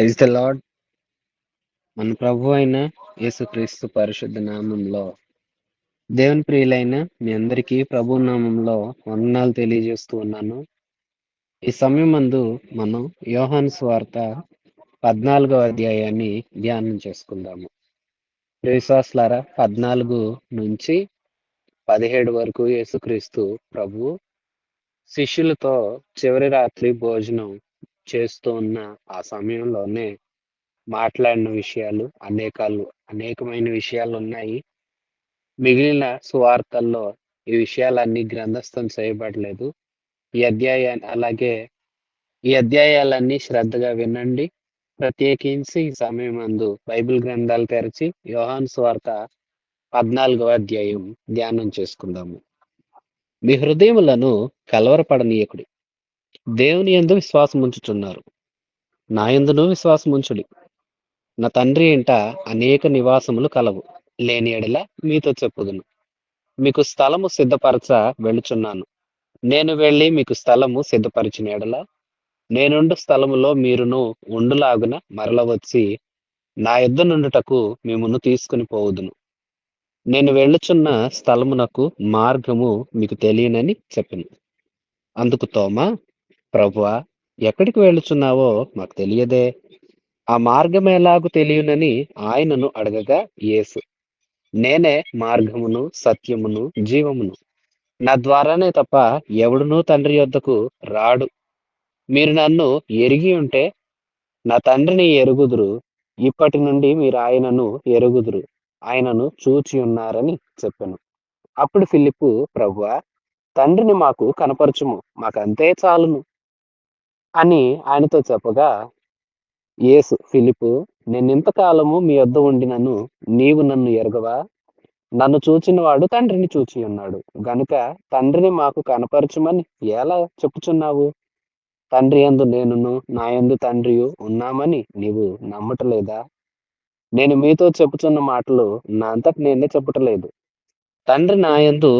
Praise the lord. మన ప్రభు అయిన యేసుక్రీస్తు పరిశుద్ధ నామంలో దేవుని ప్రియులైన మీ అందరికీ ప్రభు నామంలో వందనాలు తెలియజేస్తూ ఉన్నాను. ఈ సమయం మందు మనం యోహాను సువార్త 14వ అధ్యాయాన్ని ధ్యానం చేసుకుందాము. విశ్వాసులారా, 14 నుంచి 17 వరకు యేసుక్రీస్తు ప్రభువు శిష్యులతో చివరి రాత్రి భోజనం చేస్తూ ఉన్న ఆ సమయంలోనే మాట్లాడిన విషయాలు అనేకమైన విషయాలు ఉన్నాయి. మిగిలిన సువార్తల్లో ఈ విషయాలన్నీ గ్రంథస్థం చేయబడలేదు. ఈ అధ్యాయాలన్నీ శ్రద్ధగా వినండి. ప్రత్యేకించి ఈ సమయమందు బైబిల్ గ్రంథాలు తెరచి యోహాను సువార్త 14వ అధ్యాయం ధ్యానం చేసుకుందాము. మీ హృదయములను కలవరపడనీయకుడి. దేవుని యందు విశ్వాసం ఉంచుచున్నారు, నా యందును విశ్వాసం ఉంచుడి. నా తండ్రి ఇంట అనేక నివాసములు కలవు. లేని ఎడల మీతో చెప్పుదును. మీకు స్థలము సిద్ధపరచ వెళ్ళుచున్నాను. నేను వెళ్ళి మీకు స్థలము సిద్ధపరిచిన ఎడల నేనుండు స్థలములో మీరును ఉండులాగున మరల వచ్చి నా యొద్ద నుండుటకు మిమ్మును తీసుకుని పోవుదును. నేను వెళ్ళుచున్న స్థలమునకు మార్గము మీకు తెలియనని చెప్పెను. అందుకు తోమా, ప్రభువా, ఎక్కడికి వెళ్ళుచున్నావో మాకు తెలియదే, ఆ మార్గం ఎలాగు తెలియనని ఆయనను అడగగా, యేసు, నేనే మార్గమును సత్యమును జీవమును. నా ద్వారానే తప్ప ఎవడునూ తండ్రి యొద్దకు రాడు. మీరు నన్ను ఎరిగి ఉంటే నా తండ్రిని ఎరుగుదురు. ఇప్పటి నుండి మీరు ఆయనను ఎరుగుదురు, ఆయనను చూచి ఉన్నారని చెప్పెను. అప్పుడు ఫిలిప్పు, ప్రభువా, తండ్రిని మాకు కనపరచుము, మాకంతే చాలును అని ఆయనతో చెప్పగా, యేసు, ఫిలిప్పు, నేనింతకాలము మీ యొద్ద ఉండినను నీవు నన్ను ఎరగవా? నన్ను చూచిన వాడు తండ్రిని చూచి ఉన్నాడు. గనుక తండ్రిని మాకు కనపరచుమని ఎలా చెప్పుచున్నావు? తండ్రి యందు నేనును నా యందు తండ్రియు ఉన్నామని నీవు నమ్మటలేదా? నేను మీతో చెప్పుచున్న మాటలు నా అంతట నేనే చెప్పటలేదు. తండ్రి నా యందు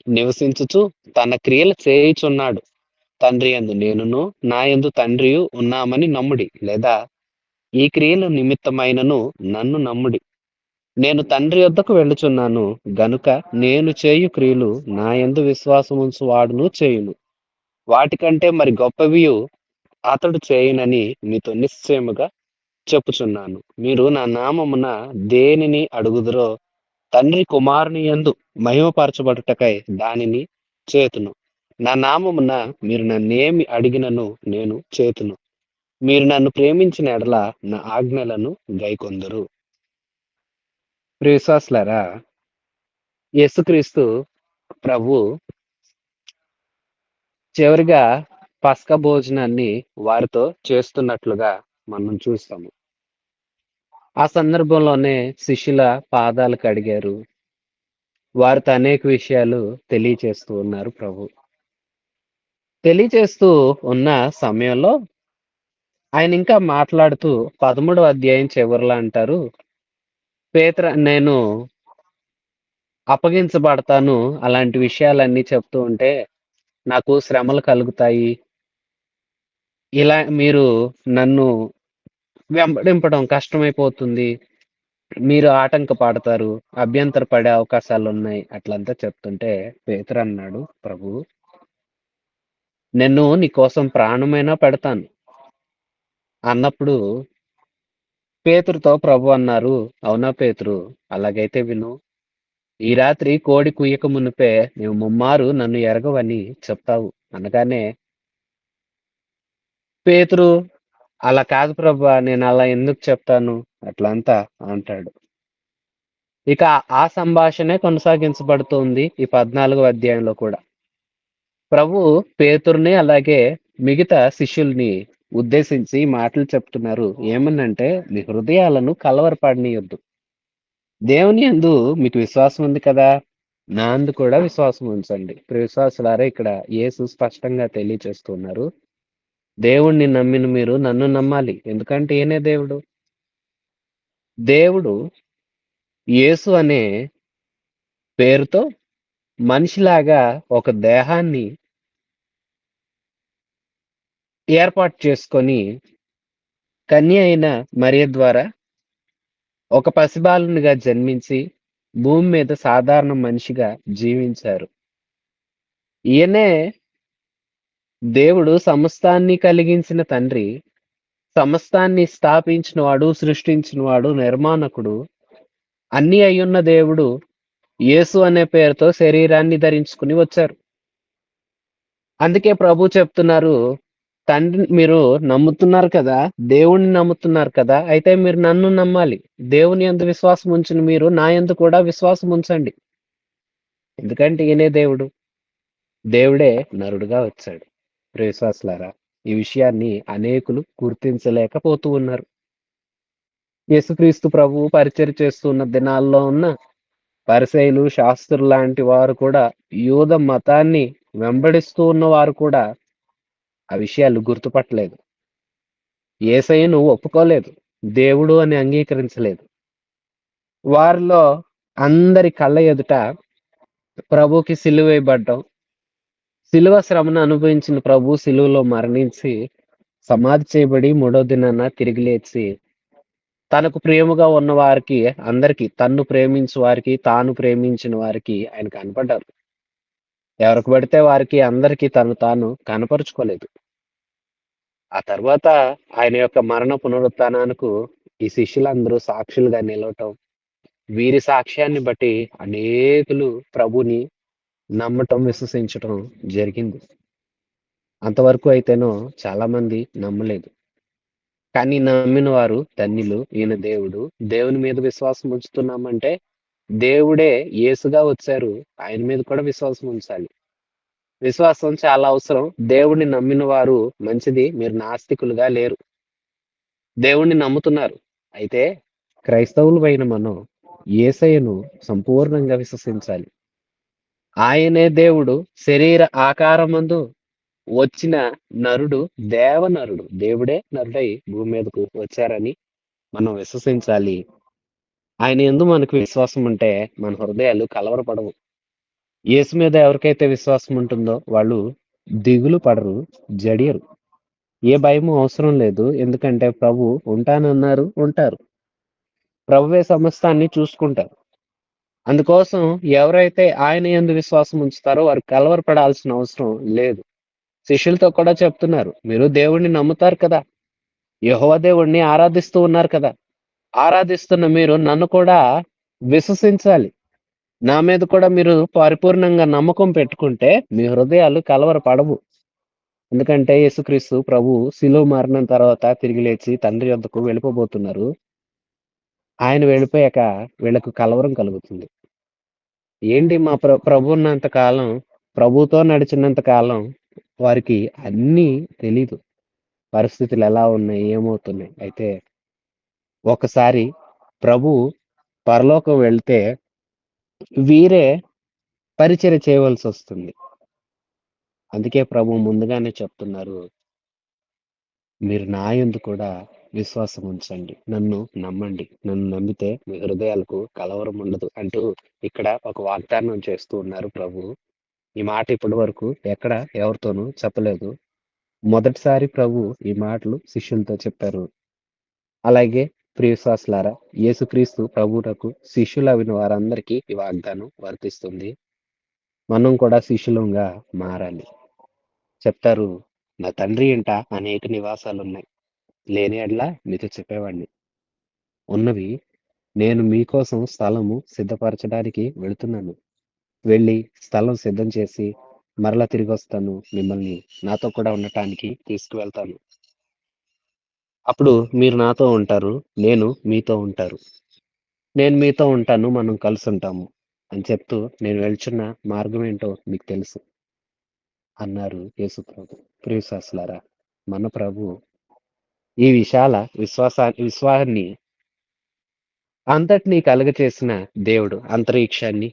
నివసించుచు తన క్రియలు చేయుచున్నాడు. తండ్రి యందు నేనును నా యందు తండ్రియు ఉన్నామని నమ్ముడి, లేదా ఈ క్రియల నిమిత్తమైనను నన్ను నమ్ముడి. నేను తండ్రి యొద్దకు వెళ్ళుచున్నాను గనుక నేను చేయు క్రియలు నా యందు విశ్వాసముంచు వాడును చేయును. వాటికంటే మరి గొప్పవియు అతడు చేయునని మీతో నిశ్చయముగా చెప్పుచున్నాను. మీరు నా నామమున దేనిని అడుగుదురో తండ్రి కుమారుని యందు మహిమపరచబడుటకై దానిని చేతును. నా నామమున మీరు నన్నేమి అడిగినను నేను చేతును. మీరు నన్ను ప్రేమించిన ఎడల నా ఆజ్ఞలను గైకొందురు. ప్రియ విశ్వాసులారా, యేసుక్రీస్తు ప్రభు చివరిగా పస్కా భోజనాన్ని వారితో చేస్తున్నట్లుగా మనం చూస్తాము. ఆ సందర్భంలోనే శిష్యుల పాదాలు కడిగారు. వారితో అనేక విషయాలు తెలియచేస్తూ ఉన్నారు ప్రభు. తెలియచేస్తూ ఉన్న సమయంలో ఆయన ఇంకా మాట్లాడుతూ 13వ అధ్యాయం చివరిలో అంటారు, నేను అప్పగించబడతాను, అలాంటి విషయాలన్నీ చెప్తూ ఉంటే నాకు శ్రమలు కలుగుతాయి, ఇలా మీరు నన్ను వెంబడింపడం కష్టమైపోతుంది, మీరు ఆటంకపడతారు, అభ్యంతర పడే అవకాశాలు ఉన్నాయి అట్లంతా చెప్తుంటే పేతురు అన్నాడు, ప్రభు, నేను నీ కోసం ప్రాణమైనా పెడతాను అన్నప్పుడు పేతురుతో ప్రభు అన్నారు, అవునా పేతురు, అలాగైతే విను, ఈ రాత్రి కోడి కుయ్యక మునిపే నీవు ముమ్మారు నన్ను ఎరగవని చెప్తావు అనగానే పేతురు, అలా కాదు ప్రభు, నేను అలా ఎందుకు చెప్తాను అట్లంతా అంటాడు. ఇక ఆ సంభాషణే కొనసాగించబడుతుంది ఈ 14వ అధ్యాయంలో కూడా. ప్రభు పేతురుని అలాగే మిగతా శిష్యుల్ని ఉద్దేశించి మాటలు చెప్తున్నారు. ఏమనంటే, మీ హృదయాలను కలవరపడనీయొద్దు. దేవుని యందు మీకు విశ్వాసం ఉంది కదా, నా అందు కూడా విశ్వాసం ఉంచండి. ప్రియ విశ్వాసులారా, ఇక్కడ యేసు స్పష్టంగా తెలియచేస్తున్నారు, దేవుణ్ణి నమ్మిన మీరు నన్ను నమ్మాలి, ఎందుకంటే ఈయనే దేవుడు. దేవుడు యేసు అనే పేరుతో మనిషిలాగా ఒక దేహాన్ని ఏర్పాటు చేసుకొని కన్య అయిన మరియ ద్వారా ఒక పసిబాలునిగా జన్మించి భూమి మీద సాధారణ మనిషిగా జీవించారు. ఈయనే దేవుడు సమస్తాన్ని కలిగించిన తండ్రి, సమస్తాన్ని స్థాపించినవాడు, సృష్టించినవాడు, నిర్మాణకుడు, అన్నీ అయ్యున్న దేవుడు యేసు అనే పేరుతో శరీరాన్ని ధరించుకుని వచ్చారు. అందుకే ప్రభు చెప్తున్నారు, తండ్రి మీరు నమ్ముతున్నారు కదా! దేవుడిని నమ్ముతున్నారు కదా! అయితే మీరు నన్ను నమ్మాలి. దేవుని యందు విశ్వాసం ఉంచిన మీరు నా యందు కూడా విశ్వాసం ఉంచండి. ఎందుకంటే ఈయనే దేవుడు. దేవుడే నరుడుగా వచ్చాడు. ప్రియ విశ్వాసులారా, ఈ విషయాన్ని అనేకులు గుర్తించలేకపోతూ ఉన్నారు. యేసుక్రీస్తు ప్రభువు పరిచర్య చేస్తున్న దినాల్లో ఉన్న పరిసయ్యులు, శాస్త్రుల్లాంటి వారు కూడా, యూద మతాన్ని వెంబడిస్తూ ఉన్నవారు కూడా ఆ విషయాలు గుర్తుపట్టలేదు. యేసయ్యను ఒప్పుకోలేదు. దేవుడు అని అంగీకరించలేదు. వారిలో అందరి కళ్ళ ఎదుట ప్రభువుకి సిలువ వేయబడ్డం, సిలువ శ్రమను అనుభవించిన ప్రభు సిలువలో మరణించి, సమాధి చేయబడి మూడో దినాన తిరిగి లేచి, తనకు ప్రియముగా ఉన్న వారికి అందరికి, తన్ను ప్రేమించు వారికి, తాను ప్రేమించిన వారికి ఆయన కనపడ్డారు. ఎవరికి పడితే వారికి అందరికి తను తాను కనపరుచుకోలేదు. ఆ తర్వాత ఆయన యొక్క మరణ పునరుత్థానాలకు ఈ శిష్యులందరూ సాక్షులుగా నిలవటం, వీరి సాక్ష్యాన్ని బట్టి అనేకులు ప్రభుని నమ్మటం, విశ్వసించటం జరిగింది. అంతవరకు అయితేనో చాలా మంది నమ్మలేదు. కానీ నమ్మిన వారు ధన్యులు. ఈయన దేవుడు. దేవుని మీద విశ్వాసం ఉంచుతున్నామంటే దేవుడే యేసుగా వచ్చారు. ఆయన మీద కూడా విశ్వాసం ఉంచాలి. విశ్వాసం చాలా అవసరం. దేవుడిని నమ్మిన వారు మంచిది. మీరు నాస్తికులుగా లేరు. దేవుణ్ణి నమ్ముతున్నారు. అయితే క్రైస్తవులమైన మనం యేసయ్యను సంపూర్ణంగా విశ్వసించాలి. ఆయనే దేవుడు శరీర ఆకారమందు వచ్చిన నరుడు, దేవనరుడు. దేవుడే నరుడై భూమి మీదకు వచ్చారని మనం విశ్వసించాలి. ఆయన యందు మనకు విశ్వాసం ఉంటే మన హృదయాలు కలవరపడవు. యేసు మీద ఎవరికైతే విశ్వాసం ఉంటుందో వాళ్ళు దిగులు పడరు, జడియరు. ఏ భయము అవసరం లేదు. ఎందుకంటే ప్రభు ఉంటానన్నారు, ఉంటారు. ప్రభువే సమస్తాన్ని చూసుకుంటారు. అందుకోసం ఎవరైతే ఆయన యందు విశ్వాసం ఉంచుతారో వారు కలవరపడాల్సిన అవసరం లేదు. శిష్యులతో కూడా చెప్తున్నారు, మీరు దేవుణ్ణి నమ్ముతారు కదా! యెహోవా దేవుణ్ణి ఆరాధిస్తూ ఉన్నారు కదా! ఆరాధిస్తున్న మీరు నన్ను కూడా విశ్వసించాలి. నా మీద కూడా మీరు పరిపూర్ణంగా నమ్మకం పెట్టుకుంటే మీ హృదయాలు కలవరపడవు. ఎందుకంటే యేసుక్రీస్తు ప్రభువు శిలువ మరణం తర్వాత తిరిగి లేచి తండ్రి యొద్దకు వెళ్ళిపోబోతున్నారు. ఆయన వెళ్ళిపోయాక వీళ్ళకు కలవరం కలుగుతుంది. ఏంటి మా ప్రభు ఉన్నంత కాలం, ప్రభువుతో నడిచినంత కాలం వారికి అన్నీ తెలీదు. పరిస్థితులు ఎలా ఉన్నాయి, ఏమవుతున్నాయి. అయితే ఒకసారి ప్రభువు పరలోకం వెళ్తే వీరే పరిచర్య చేయవలసొస్తుంది. అందుకే ప్రభు ముందుగానే చెప్తున్నారు, మీరు నా యందు కూడా విశ్వాసం ఉంచండి. నన్ను నమ్మండి. నన్ను నమ్మితే మీ హృదయాలకు కలవరం ఉండదు అంటూ ఇక్కడ ఒక వాగ్దానం చేస్తూ ఉన్నారు ప్రభు. ఈ మాట ఇప్పటి వరకు ఎక్కడ ఎవరితోనూ చెప్పలేదు. మొదటిసారి ప్రభు ఈ మాటలు శిష్యులతో చెప్పారు. అలాగే ప్రియ విశ్వాసులారా, యేసుక్రీస్తు ప్రభువునకు శిష్యులైన వారందరికీ ఈ వాగ్దానం వర్తిస్తుంది. మనం కూడా శిష్యులంగా మారాలి. చెప్తారు, నా తండ్రి ఇంట అనేక నివాసాలున్నాయి. లేని యెడల మీతో చెప్పేవాడిని. ఉన్నవి నేను మీకోసం స్థలము సిద్ధపరచడానికి వెళుతున్నాను. వెళ్ళి స్థలం సిద్ధం చేసి మరలా తిరిగొస్తాను. మిమ్మల్ని నాతో కూడా ఉండటానికి తీసుకువెళ్తాను. అప్పుడు మీరు నాతో ఉంటారు. నేను మీతో ఉంటారు. నేను మీతో ఉంటాను. మనం కలిసుంటాము అని చెప్తూ నేను వెళ్తున్న మార్గం ఏంటో మీకు తెలుసు అన్నారు యేసు ప్రభు. ప్రియ విశ్వాసులారా, మన ప్రభు ఈ విశాల విశ్వాన్ని అంతటినీ కలుగచేసిన దేవుడు. అంతరిక్షాన్ని,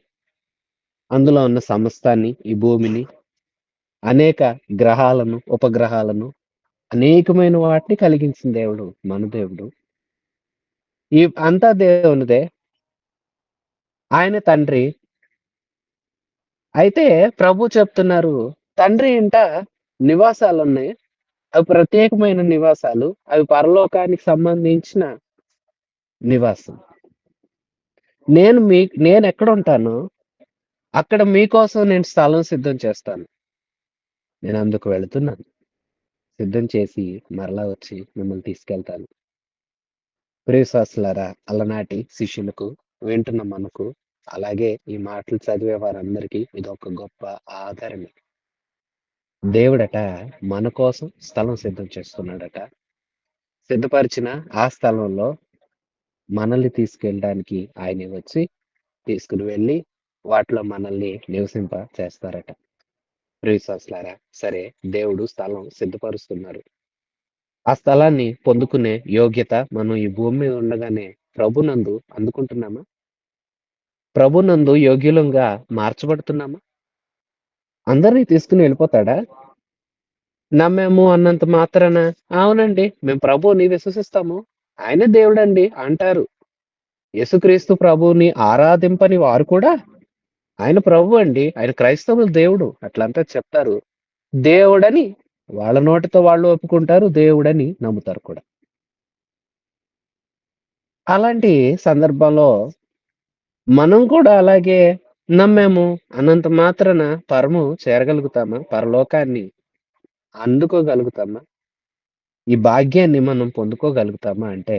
అందులో ఉన్న సమస్తాన్ని, ఈ భూమిని, అనేక గ్రహాలను, ఉపగ్రహాలను, అనేకమైన వాటిని కలిగించిన దేవుడు మన దేవుడు. ఈ అంతా దేవునిదే. ఆయన తండ్రి. అయితే ప్రభు చెప్తున్నారు, తండ్రి ఇంట నివాసాలున్నాయి. అవి ప్రత్యేకమైన నివాసాలు. అవి పరలోకానికి సంబంధించిన నివాసం. నేనెక్కడుంటానో అక్కడ మీకోసం నేను స్థలం సిద్ధం చేస్తాను. నేనందుకు వెళుతున్నాను. సిద్ధం చేసి మరలా వచ్చి మిమ్మల్ని తీసుకెళ్తాను. ప్రియ విశ్వాసులారా, అలనాటి శిష్యులకు, వింటున్న మనకు, అలాగే ఈ మాటలు చదివే వారందరికీ ఇదొక గొప్ప ఆదరణ. దేవుడట మన కోసం స్థలం సిద్ధం చేస్తున్నాడట. సిద్ధపరిచిన ఆ స్థలంలో మనల్ని తీసుకెళ్ళడానికి ఆయనే వచ్చి తీసుకుని వెళ్ళి వాటిలో మనల్ని నివసింప చేస్తారట. ప్రియ విశ్వాసులారా, సరే, దేవుడు స్థలం సిద్ధపరుస్తున్నారు. ఆ స్థలాన్ని పొందుకునే యోగ్యత మనం ఈ భూమి మీద ఉండగానే ప్రభునందు అందుకుంటున్నామా? ప్రభునందు యోగ్యులంగా మార్చబడుతున్నామా? అందరిని తీసుకుని వెళ్ళిపోతాడా? నమ్మాము అన్నంత మాత్రాన అవునండి మేము ప్రభువుని విశ్వసిస్తాము, ఆయనే దేవుడండి అంటారు. యేసుక్రీస్తు ప్రభువుని ఆరాధింపని వారు కూడా ఆయన ప్రభు అండి, ఆయన క్రైస్తవుల దేవుడు అట్లంతా చెప్తారు. దేవుడని వాళ్ళ నోటితో వాళ్ళు ఒప్పుకుంటారు, దేవుడని నమ్ముతారు కూడా. అలాంటి సందర్భంలో మనం కూడా అలాగే నమ్మాము అన్నంత మాత్రాన చేరగలుగుతామా? పరలోకాన్ని అందుకోగలుగుతామా? ఈ భాగ్యాన్ని మనం పొందుకోగలుగుతామా అంటే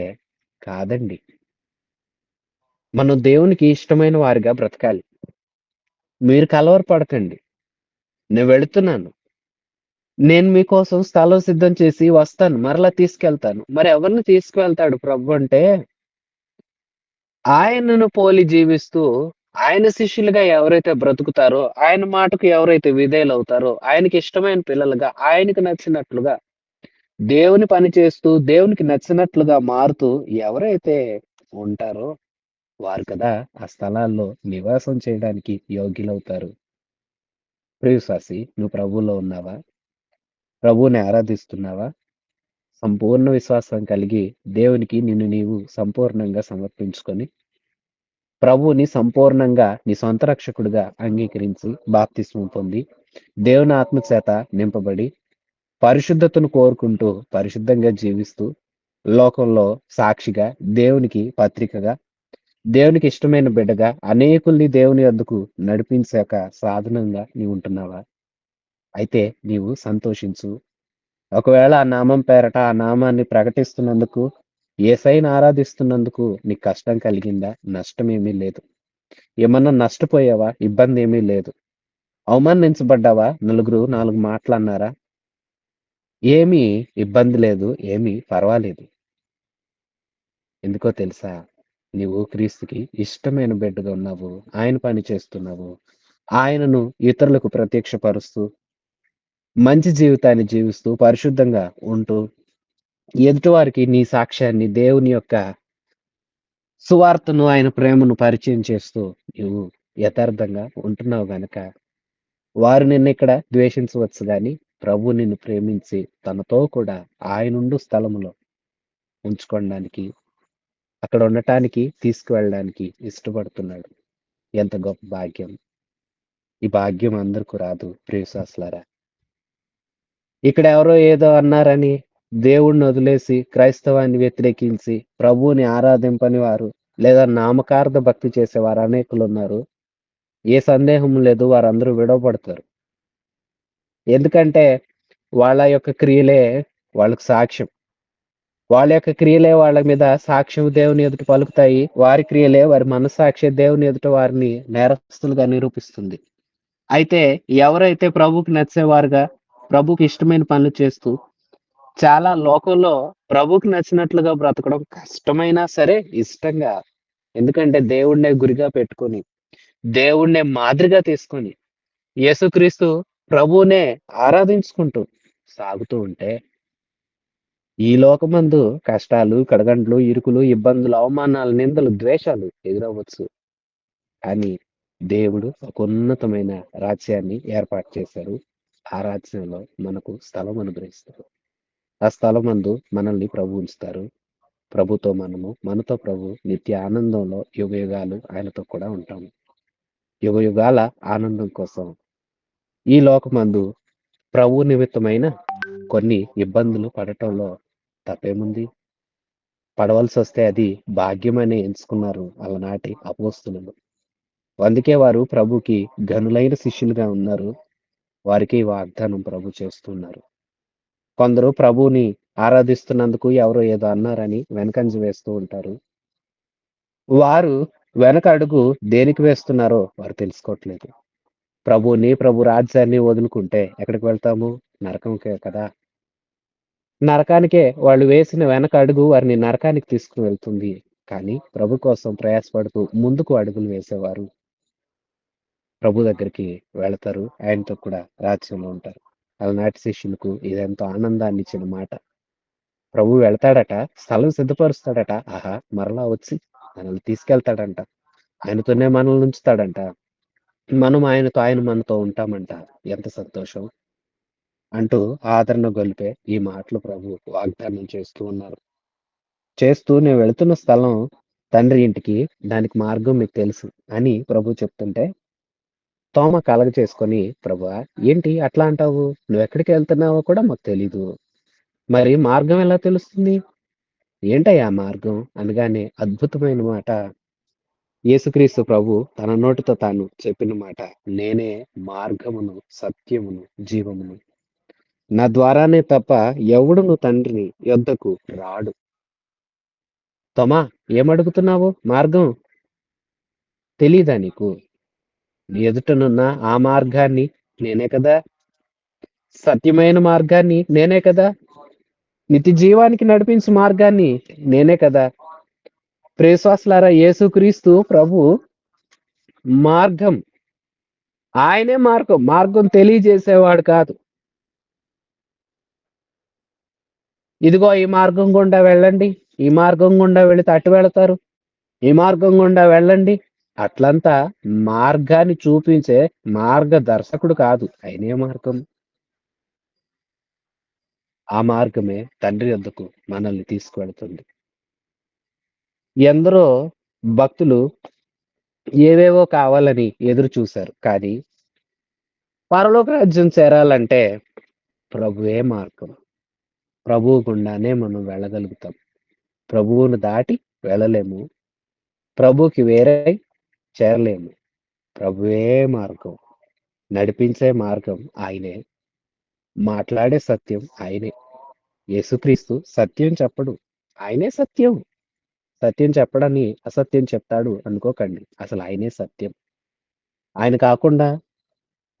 కాదండి. మనం దేవునికి ఇష్టమైన వారిగా బ్రతకాలి. మీరు కలవరపడకండి. నేను వెళుతున్నాను. నేను మీకోసం స్థలం సిద్ధం చేసి వస్తాను. మరలా తీసుకెళ్తాను. మరి ఎవరిని తీసుకువెళ్తాడు ప్రభు అంటే, ఆయనను పోలి జీవిస్తూ, ఆయన శిష్యులుగా ఎవరైతే బ్రతుకుతారో, ఆయన మాటకు ఎవరైతే విధేయులవుతారో, ఆయనకి ఇష్టమైన పిల్లలుగా, ఆయనకి నచ్చినట్లుగా, దేవుని పని చేస్తూ, దేవునికి నచ్చినట్లుగా మారుతూ ఎవరైతే ఉంటారో వారు కదా ఆ స్థలాల్లో నివాసం చేయడానికి యోగ్యులవుతారు. ప్రియ విశ్వాసి, నువ్వు ప్రభువులో ఉన్నావా? ప్రభువుని ఆరాధిస్తున్నావా? సంపూర్ణ విశ్వాసం కలిగి దేవునికి నిన్ను నీవు సంపూర్ణంగా సమర్పించుకొని ప్రభువుని సంపూర్ణంగా నీ సొంత రక్షకుడిగా అంగీకరించి బాప్తిస్మం పొంది దేవుని ఆత్మ చేత నింపబడి పరిశుద్ధతను కోరుకుంటూ పరిశుద్ధంగా జీవిస్తూ లోకంలో సాక్షిగా, దేవునికి పత్రికగా, దేవునికి ఇష్టమైన బిడ్డగా అనేకుల్ని దేవుని యొద్దకు నడిపించాక సాధనంగా నీవు ఉంటున్నావా? అయితే నీవు సంతోషించు. ఒకవేళ ఆ నామం పేరట ఆ నామాన్ని ప్రకటిస్తున్నందుకు, యేసయ్యను ఆరాధిస్తున్నందుకు నీకు కష్టం కలిగిందా? నష్టమేమీ లేదు. ఏమన్నా నష్టపోయావా? ఇబ్బందేమీ లేదు. అవమానించబడ్డావా? నలుగురు 4 మాటలన్నారా? ఏమీ ఇబ్బంది లేదు. ఏమీ పర్వాలేదు. ఎందుకో తెలుసా? నీవు క్రీస్తుకి ఇష్టమైన బిడ్డగా ఉన్నావు. ఆయన పని చేస్తున్నావు. ఆయనను ఇతరులకు ప్రత్యక్షపరుస్తూ, మంచి జీవితాన్ని జీవిస్తూ, పరిశుద్ధంగా ఉంటూ, ఎదుటివారికి నీ సాక్ష్యాన్ని, దేవుని యొక్క సువార్తను, ఆయన ప్రేమను పరిచయం చేస్తూ నువ్వు యథార్థంగా ఉంటున్నావు గనక, వారు నిన్నిక్కడ ద్వేషించవచ్చు గాని, ప్రభువు నిన్ను ప్రేమించి తనతో కూడా ఆయనుండు స్థలములో ఉంచుకోవడానికి, అక్కడ ఉండటానికి, తీసుకువెళ్ళడానికి ఇష్టపడుతున్నాడు. ఎంత గొప్ప భాగ్యం! ఈ భాగ్యం అందరికి రాదు ప్రియ విశ్వాసులారా. ఇక్కడ ఎవరో ఏదో అన్నారని దేవుడిని వదిలేసి క్రైస్తవాన్ని వ్యతిరేకించి ప్రభువుని ఆరాధింపని వారు లేదా నామకార్థ భక్తి చేసేవారు అనేకులు ఉన్నారు. ఏ సందేహం లేదు, వారందరూ విడవబడతారు. ఎందుకంటే వాళ్ళ యొక్క క్రియలే వాళ్ళకి సాక్ష్యం. వాళ్ళ యొక్క క్రియలే వాళ్ళ మీద సాక్ష్యం దేవుని ఎదుట పలుకుతాయి. వారి క్రియలే వారి మనస్సాక్షి దేవుని ఎదుట వారిని నేరస్తులుగా నిరూపిస్తుంది. అయితే ఎవరైతే ప్రభువుకి నచ్చేవారుగా, ప్రభువుకి ఇష్టమైన పనులు చేస్తూ, చాలా లోకంలో ప్రభువుకి నచ్చినట్లుగా బ్రతకడం కష్టమైనా సరే ఇష్టంగా, ఎందుకంటే దేవుడినే గురిగా పెట్టుకొని, దేవుడినే మాదిరిగా తీసుకొని, యేసుక్రీస్తు ప్రభువునే ఆరాధించుకుంటూ సాగుతూ ఉంటే, ఈ లోకమందు కష్టాలు, కడగండ్లు, ఇరుకులు, ఇబ్బందులు, అవమానాలు, నిందలు, ద్వేషాలు ఎదురవ్వచ్చు. కానీ దేవుడు ఒక ఉన్నతమైన రాజ్యాన్ని ఏర్పాటు చేశారు. ఆ రాజ్యంలో మనకు స్థలం అనుగ్రహిస్తారు. ఆ స్థలమందు మనల్ని ప్రభు ఉంచుతారు. ప్రభుతో మనతో ప్రభు నిత్య ఆనందంలో యుగయుగాలు ఆయనతో కూడా ఉంటాము. యుగయుగాల ఆనందం కోసం ఈ లోకమందు ప్రభు నిమిత్తమైన కొన్ని ఇబ్బందులు పడటంలో తప్పేముంది? పడవలసొస్తే అది భాగ్యమని ఎంచుకున్నారు అలనాటి అపోస్తలులు. అందుకే వారు ప్రభుకి ఘనులైన శిష్యులుగా ఉన్నారు. వారికి ఈ వాగ్దానం ప్రభు చేస్తున్నారు. కొందరు ప్రభువుని ఆరాధిస్తున్నందుకు ఎవరో ఏదో అన్నారని వెనకంజ వేస్తూ ఉంటారు. వారు వెనక అడుగు దేనికి వేస్తున్నారో వారు తెలుసుకోవట్లేదు. ప్రభువుని, ప్రభు రాజ్యాన్ని వదులుకుంటే ఎక్కడికి వెళ్తాము? నరకంకే కదా! నరకానికే వాళ్ళు వేసిన వెనక అడుగు వారిని నరకానికి తీసుకొని వెళ్తుంది. కానీ ప్రభు కోసం ప్రయాసపడుతూ ముందుకు అడుగులు వేసేవారు ప్రభు దగ్గరికి వెళతారు. ఆయనతో కూడా రాజ్యంలో ఉంటారు. అలనాటి శిష్యులకు ఇదెంతో ఆనందాన్నిచ్చిన మాట. ప్రభు వెళ్తాడట, స్థలం సిద్ధపరుస్తాడట. ఆహా! మరలా వచ్చి మనల్ని తీసుకెళ్తాడంట. ఆయనతోనే మనల్ని ఉంచుతాడంట. మనం ఆయనతో, ఆయన మనతో ఉంటామంట. ఎంత సంతోషం! అంటూ ఆదరణ గొలిపే ఈ మాటలు ప్రభు వాగ్దానం చేస్తూ ఉన్నారు. చేస్తూ నేను వెళుతున్న స్థలం తండ్రి ఇంటికి, దానికి మార్గం మీకు తెలుసు అని ప్రభు చెప్తుంటే, తోమ కలగ చేసుకొని, ప్రభువా ఏంటి అట్లా అంటావు? నువ్వెక్కడికి వెళ్తున్నావో కూడా మాకు తెలీదు. మరి మార్గం ఎలా తెలుస్తుంది? ఏంటయ్యా మార్గం? అనగానే అద్భుతమైన మాట యేసుక్రీస్తు ప్రభు తన నోటితో తాను చెప్పిన మాట. నేనే మార్గమును, సత్యమును, జీవమును. నా ద్వారానే తప్ప ఎవడును తండ్రి యొద్దకు రాడు. తోమా ఏమడుగుతున్నావు? మార్గం తెలీదా నీకు? నీ ఎదుటనున్న ఆ మార్గాన్ని నేనే కదా! సత్యమైన మార్గాన్ని నేనే కదా! నిత్య జీవానికి నడిపించు మార్గాన్ని నేనే కదా! ప్రియశ్వాసులారా యేసుక్రీస్తు ప్రభు మార్గం. ఆయనే మార్గం. మార్గం తెలియజేసేవాడు కాదు. ఇదిగో ఈ మార్గం గుండా వెళ్ళండి. ఈ మార్గం గుండా వెళితే అటు వెళతారు. ఈ మార్గం గుండా వెళ్ళండి. అట్లంతా మార్గాన్ని చూపించే మార్గదర్శకుడు కాదు. ఆయనే మార్గం. ఆ మార్గమే తండ్రి యొద్దకు మనల్ని తీసుకువెళుతుంది. ఎందరో భక్తులు ఏవేవో కావాలని ఎదురు చూశారు. కానీ పరలోక రాజ్యం చేరాలంటే ప్రభువే మార్గం. ప్రభువు గుండానే మనం వెళ్ళగలుగుతాం. ప్రభువును దాటి వెళ్ళలేము. ప్రభువుకి వేరై చేరలేము. ప్రభువే మార్గం. నడిపించే మార్గం ఆయనే. మాట్లాడే సత్యం ఆయనే. యేసుక్రీస్తు సత్యం చెప్పడు. ఆయనే సత్యం. సత్యం చెప్పడని అసత్యం చెప్తాడు అనుకోకండి. అసలు ఆయనే సత్యం. ఆయన కాకుండా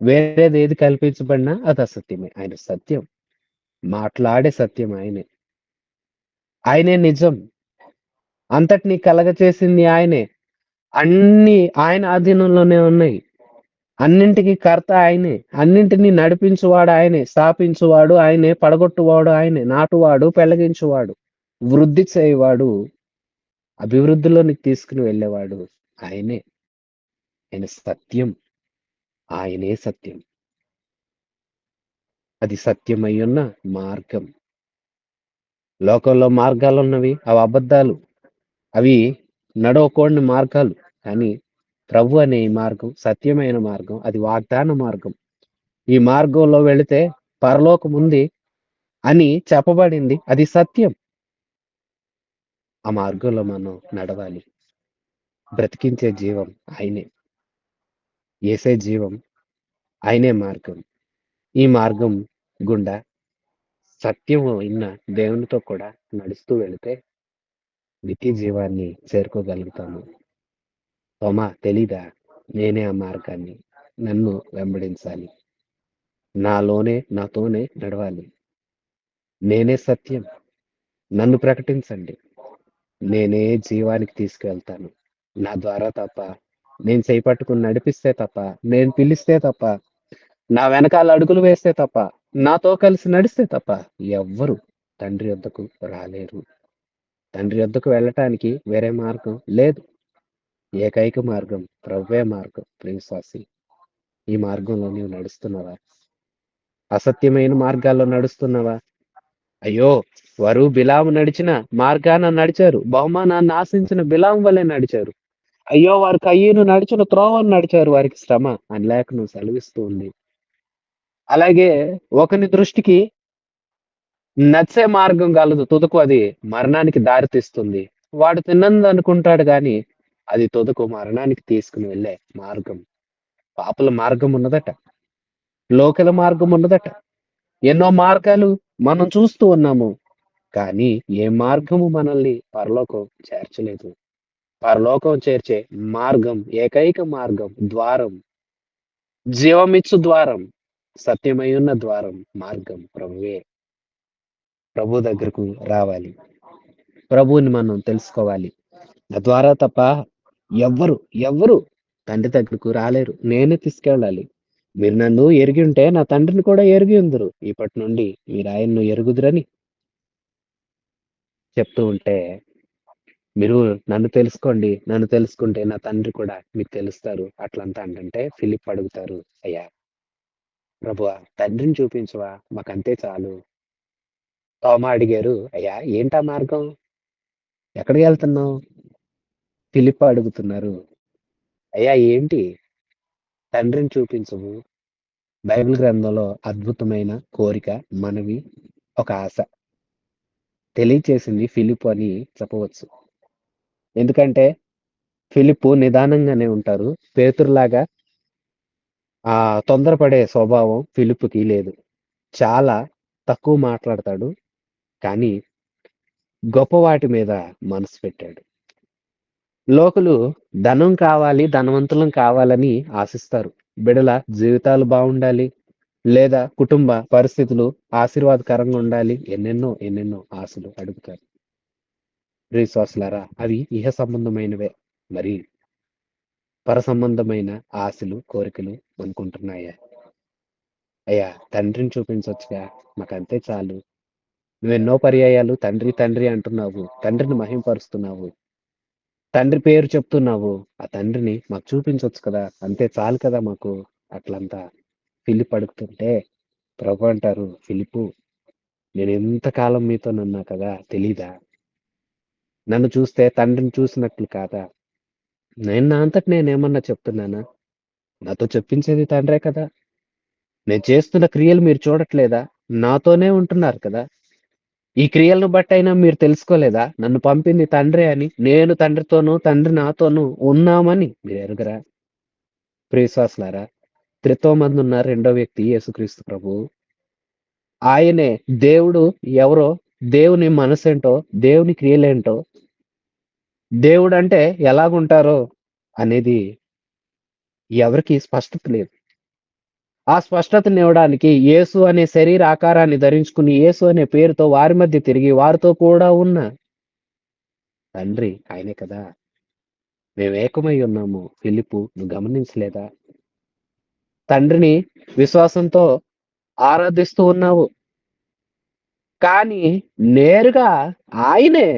వేరేదేది కల్పించబడినా అది అసత్యమే. ఆయన సత్యం. మాట్లాడే సత్యం ఆయనే. ఆయనే నిజం. అంతటిని కలగచేసింది ఆయనే. అన్నీ ఆయన ఆధీనంలోనే ఉన్నాయి. అన్నింటికి కర్త ఆయనే. అన్నింటిని నడిపించువాడు ఆయనే. స్థాపించువాడు ఆయనే. పడగొట్టువాడు ఆయనే. నాటువాడు, పెళ్లగించువాడు, వృద్ధి చేయువాడు, అభివృద్ధిలోనికి తీసుకుని వెళ్ళేవాడు ఆయనే. ఆయన సత్యం. ఆయనే సత్యం. అది సత్యమయ్యున్న మార్గం. లోకంలో మార్గాలున్నవి. అవి అబద్ధాలు. అవి నడవకూడని మార్గాలు. కానీ ప్రభు అనే ఈ మార్గం సత్యమైన మార్గం. అది వాగ్దాన మార్గం. ఈ మార్గంలో వెళితే పరలోకం ఉంది అని చెప్పబడింది. అది సత్యం. ఆ మార్గంలో మనం నడవాలి. బ్రతికించే జీవం ఆయనే. యేసే జీవం. ఆయనే మార్గం. ఈ మార్గం గుండా సత్యము అయిన దేవునితో కూడా నడుస్తూ వెళితే నిత్య జీవాన్ని చేరుకోగలుగుతాము. తోమా తెలీదా? నేనే ఆ మార్గాన్ని. నన్ను వెంబడించాలి. నాతోనే నడవాలి. నేనే సత్యం. నన్ను ప్రకటించండి. నేనే జీవానికి తీసుకెళ్తాను. నా ద్వారా తప్ప, నేను చెయ్యి పట్టుకొని నడిపిస్తే తప్ప, నేను పిలిస్తే తప్ప, నా వెనకాల అడుగులు వేస్తే తప్ప, నాతో కలిసి నడిస్తే తప్ప ఎవ్వరు తండ్రి యొద్దకు రాలేరు. తండ్రి యొద్దకు వెళ్ళటానికి వేరే మార్గం లేదు. ఏకైక మార్గం ప్రభువే మార్గం. ప్రియవిశ్వాసి, ఈ మార్గంలో నీవు నడుస్తున్నావా? అసత్యమైన మార్గాల్లో నడుస్తున్నావా? అయ్యో! వారు బిలాము నడిచిన మార్గాన నడిచారు. బహుమానాన్ని ఆశించిన బిలాము వలె నడిచారు. అయ్యో! వారు కయీను నడిచిన త్రోవను నడిచారు. వారికి శ్రమ అని లేఖనం సెలవిస్తూ ఉంది. అలాగే ఒకని దృష్టికి నచ్చే మార్గం గలదు. తుదకు అది మరణానికి దారి తీస్తుంది. వాడు తిన్నదనుకుంటాడు గానీ, అది తుదకు మరణానికి తీసుకొని వెళ్ళే మార్గం. పాపుల మార్గం ఉన్నదట. లోకుల మార్గం ఉన్నదట. ఎన్నో మార్గాలు మనం చూస్తూ ఉన్నాము. కానీ ఏ మార్గము మనల్ని పరలోకం చేర్చలేదు. పరలోకం చేర్చే మార్గం, ఏకైక మార్గం, ద్వారం, జీవమిచ్చు ద్వారం, సత్యమయున్న ద్వారం, మార్గం ప్రభువే. ప్రభు దగ్గరకు రావాలి. ప్రభువుని మనం తెలుసుకోవాలి. తద్వారా తప్ప ఎవ్వరు, ఎవ్వరు తండ్రి దగ్గరకు రాలేరు. నేనే తీసుకెళ్ళాలి. మీరు నన్ను ఎరిగి ఉంటే నా తండ్రిని కూడా ఎరిగి ఉందురు. ఇప్పటి నుండి మీరు ఆయన్ను ఎరుగుదురని చెప్తూ ఉంటే, మీరు నన్ను తెలుసుకోండి. నన్ను తెలుసుకుంటే నా తండ్రి కూడా మీకు తెలుస్తారు. అట్లంతా అంటుంటే ఫిలిప్ అడుగుతారు, అయ్యా ప్రభువా తండ్రిని చూపించవా? మాకంతే చాలు. తోమా అడిగారు, అయ్యా ఏంటా మార్గం? ఎక్కడికెళ్తున్నావు? ఫిలిప్ అడుగుతున్నారు, అయ్యా ఏంటి? తండ్రిని చూపించవు. బైబిల్ గ్రంథంలో అద్భుతమైన కోరిక, మనవి, ఒక ఆశ తెలియచేసింది ఫిలిప్ అని చెప్పవచ్చు. ఎందుకంటే ఫిలిప్ నిదానంగానే ఉంటారు. పేతురులాగా తొందరపడే స్వభావం ఫిలిప్‌కి లేదు. చాలా తక్కువ మాట్లాడతాడు. కానీ గొప్ప వాటి మీద మనసు పెట్టాడు. లోకులు ధనం కావాలి, ధనవంతులం కావాలని ఆశిస్తారు. బిడల జీవితాలు బావుండాలి, లేదా కుటుంబ పరిస్థితులు ఆశీర్వాదకరంగా ఉండాలి. ఎన్నెన్నో, ఎన్నెన్నో ఆశలు అడుగుతారు. ప్రియశ్వాసులారా, అవి ఇహ సంబంధమైనవే. మరి పర సంబంధమైన ఆశలు, కోరికలు మనకుంటున్నాయా? అయ్యా తండ్రిని చూపించొచ్చుగా, మాకంతే చాలు. నువ్వెన్నో పర్యాయాలు తండ్రి, తండ్రి అంటున్నావు. తండ్రిని మహిమపరుస్తున్నావు. తండ్రి పేరు చెప్తున్నావు. ఆ తండ్రిని మాకు చూపించొచ్చు కదా! అంతే చాలు కదా మాకు. అట్లంతా ఫిలిప్ అడుగుతుంటే ప్రభు అంటారు, ఫిలిప్పు నేను ఇంతకాలం మీతోనున్నా కదా! తెలీదా? నన్ను చూస్తే తండ్రిని చూసినట్లు కాదా? నేను నా అంతట నేనేమన్నా చెప్తున్నానా? నాతో చెప్పించేది తండ్రే కదా! నేను చేస్తున్న క్రియలు మీరు చూడట్లేదా? నాతోనే ఉంటున్నారు కదా! ఈ క్రియలను బట్టయినా మీరు తెలుసుకోలేదా? నన్ను పంపింది తండ్రే అని. నేను తండ్రితోనూ, తండ్రి నాతోనూ ఉన్నామని మీరు ఎరుగరా? ప్రియశ్వాసులారా, త్రిత్వమందున్న రెండో వ్యక్తి యేసుక్రీస్తు ప్రభువు. ఆయనే దేవుడు ఎవరో, దేవుని మనసేంటో, దేవుని క్రియలేంటో, దేవుడంటే ఎలాగుంటారో అనేది ఎవరికీ స్పష్టత లేదు. ఆ స్పష్టతనివ్వడానికి యేసు అనే శరీర ఆకారాన్ని ధరించుకుని, యేసు అనే పేరుతో వారి మధ్య తిరిగి, వారితో కూడా ఉన్న తండ్రి ఆయనే కదా! మేము ఏకమై ఉన్నాము. ఫిలిప్పు నువ్వు గమనించలేదా? తండ్రిని విశ్వాసంతో ఆరాధిస్తూ ఉన్నావు. కానీ నేరుగా ఆయనే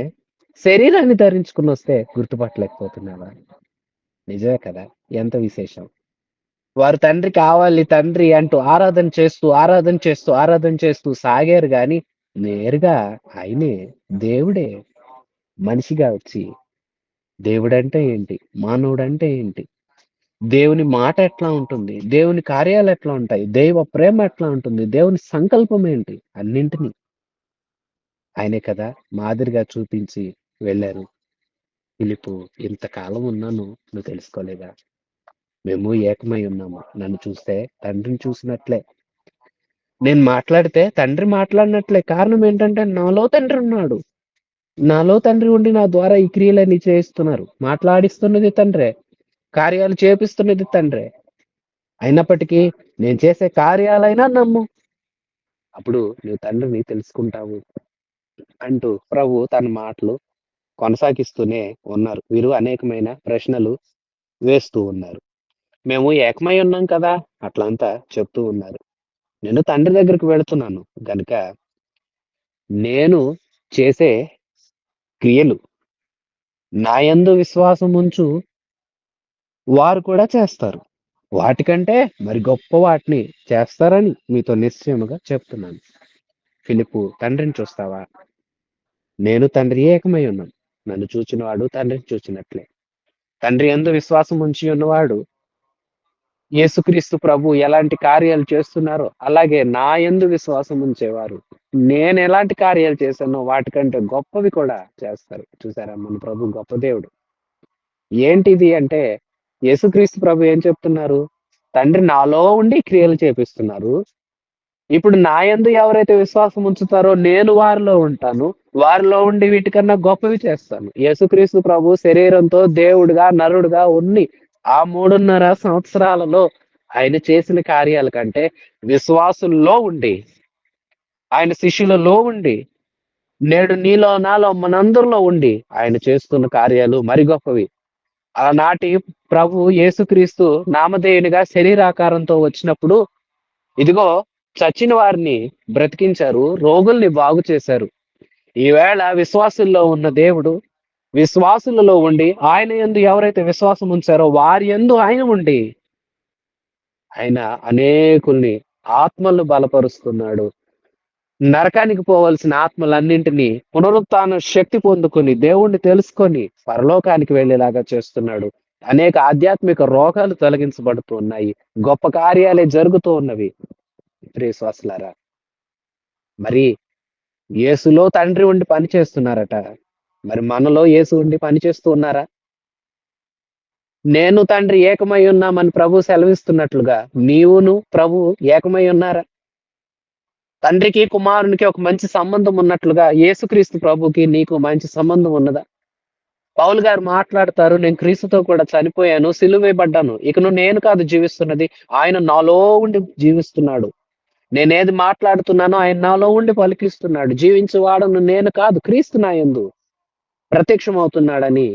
శరీరాన్ని ధరించుకొనొస్తే గుర్తుపట్టలేకపోతున్నావా? నిజమే కదా! ఎంత విశేషం. వారు తండ్రి కావాలి తండ్రి అంటూ ఆరాధన చేస్తూ, ఆరాధన చేస్తూ, ఆరాధన చేస్తూ సాగారు గాని, నేరుగా ఆయనే దేవుడే మనిషిగా వచ్చి, దేవుడంటే ఏంటి? మానవుడంటే ఏంటి? దేవుని మాట ఎట్లా ఉంటుంది? దేవుని కార్యాలు ఎట్లా ఉంటాయి? దైవ ప్రేమ ఎట్లా ఉంటుంది? దేవుని సంకల్పం ఏంటి? అన్నింటిని ఆయనే కదా మాదిరిగా చూపించి వెళ్లారు. ఫిలిప్పు ఇంతకాలం ఉన్నాను నువ్వు తెలుసుకోలేదా? మేము ఏకమై ఉన్నాము. నన్ను చూస్తే తండ్రిని చూసినట్లే. నేను మాట్లాడితే తండ్రి మాట్లాడినట్లే. కారణం ఏంటంటే నాలో తండ్రి ఉన్నాడు. నాలో తండ్రి ఉండి నా ద్వారా ఈ క్రియలన్నీ చేయిస్తున్నారు. మాట్లాడిస్తున్నది తండ్రే. కార్యాలు చేపిస్తున్నది తండ్రే. అయినప్పటికీ నేను చేసే కార్యాలైనా నమ్ము. అప్పుడు నువ్వు తండ్రిని తెలుసుకుంటావు అంటూ ప్రభు తన మాటలు కొనసాగిస్తూనే ఉన్నారు. వీరు అనేకమైన ప్రశ్నలు వేస్తూ ఉన్నారు. మేము ఏకమై ఉన్నాం కదా! అట్లంతా చెప్తూ ఉన్నారు. నేను తండ్రి దగ్గరికి వెళుతున్నాను గనుక నేను చేసే క్రియలు నా యందు విశ్వాసముంచు వారు కూడా చేస్తారు. వాటికంటే మరి గొప్ప వాటిని చేస్తారని మీతో నిశ్చయముగా చెప్తున్నాను. ఫిలిప్పు తండ్రిని చూస్తావా? నేను తండ్రి ఏకమై ఉన్నాం. నన్ను చూచినవాడు తండ్రిని చూచినట్లే. తండ్రి యందు విశ్వాసం ఉంచి ఉన్నవాడు యేసుక్రీస్తు ప్రభు ఎలాంటి కార్యాలు చేస్తున్నారో అలాగే నా యందు విశ్వాసం ఉంచేవారు నేను ఎలాంటి కార్యాలు చేశానో వాటికంటే గొప్పవి కూడా చేస్తారు. చూసారా మన ప్రభు గొప్ప దేవుడు. ఏంటిది అంటే యేసుక్రీస్తు ప్రభు ఏం చెప్తున్నారు? తండ్రి నాలో ఉండి క్రియలు చేపిస్తున్నారు. ఇప్పుడు నా యందు ఎవరైతే విశ్వాసం ఉంచుతారో నేను వారిలో ఉంటాను. వారిలో ఉండి వీటికన్నా గొప్పవి చేస్తాను. యేసుక్రీస్తు ప్రభు శరీరంతో దేవుడుగా, నరుడుగా ఉన్ని ఆ 3.5 సంవత్సరాలలో ఆయన చేసిన కార్యాల కంటే విశ్వాసుల్లో ఉండి, ఆయన శిష్యులలో ఉండి, నేడు నీలో, నాలో మనందరిలో ఉండి ఆయన చేస్తున్న కార్యాలు మరి గొప్పవి. ఆనాటి ప్రభు యేసుక్రీస్తు నామధేయునిగా శరీరాకారంతో వచ్చినప్పుడు ఇదిగో చచ్చిన వారిని బ్రతికించారు, రోగుల్ని బాగు చేశారు. ఈవేళ విశ్వాసుల్లో ఉన్న దేవుడు విశ్వాసులలో ఉండి ఆయన యందు ఎవరైతే విశ్వాసం ఉంచారో వారి యందు ఆయన ఉండి ఆయన అనేకుల్ని ఆత్మలను బలపరుస్తున్నాడు. నరకానికి పోవలసిన ఆత్మలన్నింటినీ పునరుత్థాన శక్తి పొందుకొని దేవుణ్ణి తెలుసుకొని పరలోకానికి వెళ్ళేలాగా చేస్తున్నాడు. అనేక ఆధ్యాత్మిక రోగాలు తొలగించబడుతూ ఉన్నాయి. గొప్ప కార్యాలే జరుగుతూ ఉన్నవి. ప్రియశ్వాసులారా, మరి యేసులో తండ్రి ఉండి పని చేస్తున్నారట. మరి మనలో యేసు ఉండి పని చేస్తూ ఉన్నారా? నేను తండ్రి ఏకమై ఉన్నామని ప్రభు సెలవిస్తున్నట్లుగా నీవును ప్రభు ఏకమై ఉన్నారా? తండ్రికి కుమారునికి ఒక మంచి సంబంధం ఉన్నట్లుగా యేసుక్రీస్తు ప్రభుకి నీకు మంచి సంబంధం ఉన్నదా? పౌలు గారు మాట్లాడతారు, నేను క్రీస్తుతో కూడా చనిపోయాను, సిలువ వేయబడ్డాను, ఇకను నేను కాదు జీవిస్తున్నది, ఆయన నాలో ఉండి జీవిస్తున్నాడు. నేనేది మాట్లాడుతున్నానో ఆయన నాలో ఉండి పలికిస్తున్నాడు. జీవించువాడను నేను కాదు, క్రీస్తు నా యందు ప్రత్యక్షమవుతున్నాడని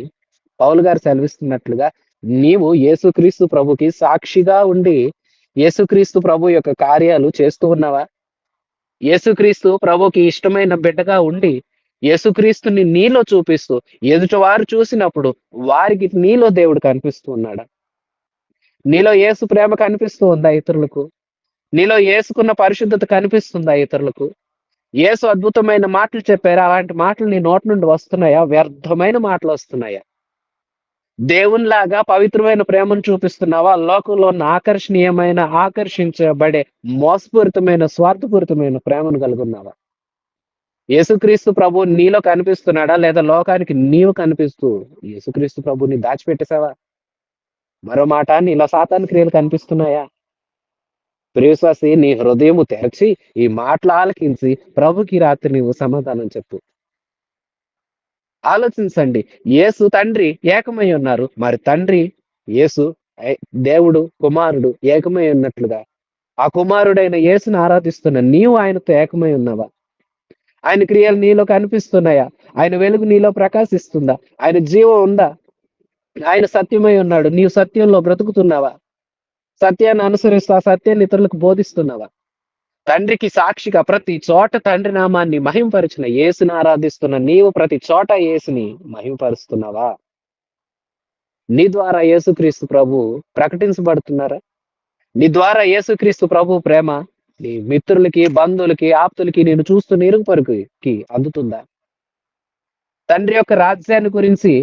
పౌలు గారు సెలవిస్తున్నట్లుగా నీవు యేసుక్రీస్తు ప్రభుకి సాక్షిగా ఉండి యేసుక్రీస్తు ప్రభు యొక్క కార్యాలు చేస్తూ ఉన్నావా? యేసుక్రీస్తు ప్రభుకి ఇష్టమైన బిడ్డగా ఉండి యేసుక్రీస్తుని నీలో చూపిస్తూ ఎదుటివారు చూసినప్పుడు వారికి నీలో దేవుడు కనిపిస్తూ ఉన్నాడా? నీలో యేసు ప్రేమ కనిపిస్తూ ఉందా ఇతరులకు? నీలో యేసుకున్న పరిశుద్ధత కనిపిస్తుందా ఇతరులకు? యేసు అద్భుతమైన మాటలు చెప్పారు, అలాంటి మాటలు నీ నోటి నుండి వస్తున్నాయా? వ్యర్థమైన మాటలు వస్తున్నాయా? దేవునిలాగా పవిత్రమైన ప్రేమను చూపిస్తున్నావా? లోకంలో ఉన్న ఆకర్షణీయమైన ఆకర్షించబడే మోసపూరితమైన స్వార్థపూరితమైన ప్రేమను కలుగున్నావా? యేసుక్రీస్తు ప్రభు నీలో కనిపిస్తున్నాడా? లేదా లోకానికి నీవు కనిపిస్తూ యేసుక్రీస్తు ప్రభుని దాచిపెట్టేసావా? మరో మాట, నీలో సాతాను క్రియలు కనిపిస్తున్నాయా? ప్రియశ్వాసి, నీ హృదయము తెరచి ఈ మాటలు ఆలకించి ప్రభుకి రాత్రి నీవు సమాధానం చెప్పు. ఆలోచించండి. యేసు తండ్రి ఏకమై ఉన్నారు. మరి తండ్రి యేసు దేవుడు కుమారుడు ఏకమై ఉన్నట్లుగా ఆ కుమారుడైన యేసుని ఆరాధిస్తున్న నీవు ఆయనతో ఏకమై ఉన్నావా? ఆయన క్రియలు నీలో కనిపిస్తున్నాయా? ఆయన వెలుగు నీలో ప్రకాశిస్తుందా? ఆయన జీవం ఉందా? ఆయన సత్యమై ఉన్నాడు. నీవు సత్యంలో బ్రతుకుతున్నావా? సత్యాన్ని అనుసరిస్తూ ఆ సత్యాన్ని ఇతరులకు బోధిస్తున్నావా? తండ్రికి సాక్షిగా ప్రతి చోట తండ్రి నామాన్ని మహింపరిచిన యేసుని ఆరాధిస్తున్న నీవు ప్రతి చోట యేసుని మహింపరుస్తున్నావా? నీ ద్వారా యేసుక్రీస్తు ప్రభు ప్రకటించబడుతున్నారా? నీ ద్వారా యేసుక్రీస్తు ప్రభు ప్రేమ నీ మిత్రులకి, బంధువులకి, ఆప్తులకి నేను చూస్తున్న ఇరుగు పొరుగుకి అందుతుందా? తండ్రి యొక్క రాజ్యాన్ని గురించి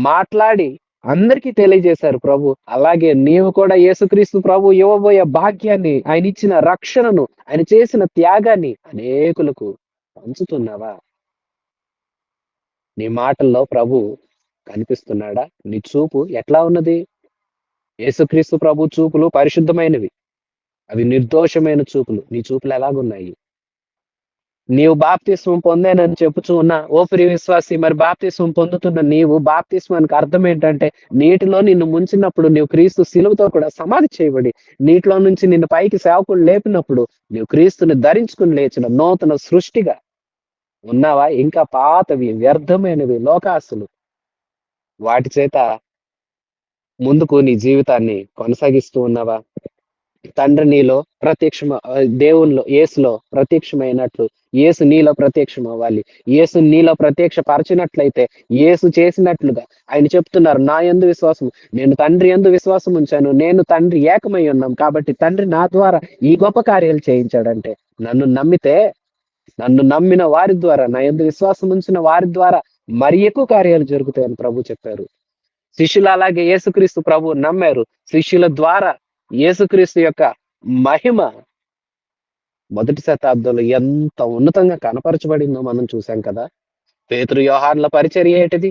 మాట్లాడి అందరికీ తెలియజేశారు ప్రభు. అలాగే నీవు కూడా యేసుక్రీస్తు ప్రభు ఇవ్వబోయే భాగ్యాన్ని, ఆయన ఇచ్చిన రక్షణను, ఆయన చేసిన త్యాగాన్ని అనేకులకు పంచుతున్నావా? నీ మాటల్లో ప్రభు కనిపిస్తున్నాడా? నీ చూపు ఎట్లా ఉన్నది? యేసుక్రీస్తు ప్రభు చూపులు పరిశుద్ధమైనవి. అవి నిర్దోషమైన చూపులు. నీ చూపులు ఎలాగున్నాయి? నీవు బాప్తిస్మం పొందానని చెప్పుచూ ఉన్నా ఓ ప్రియ విశ్వాసి, మరి బాప్తిస్మం పొందుతున్న నీవు బాప్తిస్మానికి అర్థం ఏంటంటే నీటిలో నిన్ను ముంచినప్పుడు నీవు క్రీస్తు శిలువతో కూడా సమాధి చేయబడి నీటిలో నుంచి నిన్ను పైకి సేవకుడు లేపినప్పుడు నీవు క్రీస్తుని ధరించుకుని లేచిన నూతన సృష్టిగా ఉన్నావా? ఇంకా పాతవి వ్యర్థమైనవి లోకాసులు వాటి చేత ముందుకు నీ జీవితాన్ని కొనసాగిస్తూ ఉన్నావా? తండ్రి నీలో దేవునిలో యేసులో ప్రత్యక్షమైనట్లు యేసు నీలో ప్రత్యక్షం అవ్వాలి. యేసు నీలో ప్రత్యక్ష పరచినట్లయితే యేసు చేసినట్లుగా ఆయన చెప్తున్నారు, నా యందు విశ్వాసం, నేను తండ్రి యందు విశ్వాసం ఉంచాను, నేను తండ్రి ఏకమై ఉన్నాం కాబట్టి తండ్రి నా ద్వారా ఈ గొప్ప కార్యాలు చేయించాడంటే నన్ను నమ్మితే, నన్ను నమ్మిన వారి ద్వారా, నా యందు విశ్వాసం ఉంచిన వారి ద్వారా మరి ఎక్కువ కార్యాలు జరుగుతాయని ప్రభు చెప్పారు. శిష్యులు అలాగే యేసుక్రీస్తు ప్రభు నమ్మారు. శిష్యుల ద్వారా యేసుక్రీస్తు యొక్క మహిమ మొదటి శతాబ్దంలో ఎంత ఉన్నతంగా కనపరచబడిందో మనం చూసాం కదా. పేతురు యోహాన్ల పరిచర్య ఏంటిది?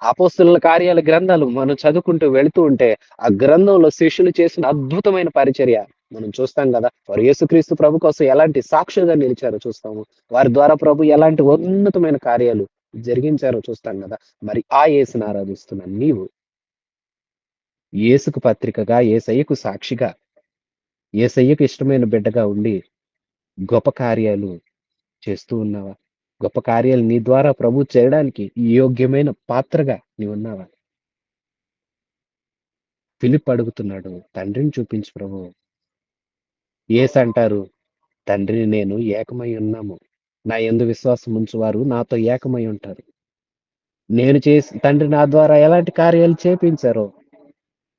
అపోస్తలుల కార్యాల గ్రంథాలు మనం చదువుకుంటూ వెళుతూ ఉంటే ఆ గ్రంథంలో శిష్యులు చేసిన అద్భుతమైన పరిచర్య మనం చూస్తాం కదా. వారు యేసుక్రీస్తు ప్రభు కోసం ఎలాంటి సాక్షులుగా నిలిచారో చూస్తాము. వారి ద్వారా ప్రభు ఎలాంటి ఉన్నతమైన కార్యాలు జరిగించారో చూస్తాం కదా. మరి ఆ యేసుని ఆరాధిస్తున్న నీవు యేసుకు పత్రికగా, యేసయ్యకు సాక్షిగా, యేసయ్యకు ఇష్టమైన బిడ్డగా ఉండి గొప్ప కార్యాలు చేస్తూ ఉన్నావా? గొప్ప కార్యాలు నీ ద్వారా ప్రభు చేయడానికి యోగ్యమైన పాత్రగా నీవున్నావా? ఫిలిప్ అడుగుతున్నాడు, తండ్రిని చూపించు ప్రభు. యేసంటారు, తండ్రిని నేను ఏకమై ఉన్నాము. నా యందు విశ్వాసం ఉంచువారు నాతో ఏకమై ఉంటారు. నేను చేసి తండ్రి నా ద్వారా ఎలాంటి కార్యాలు చేపించారో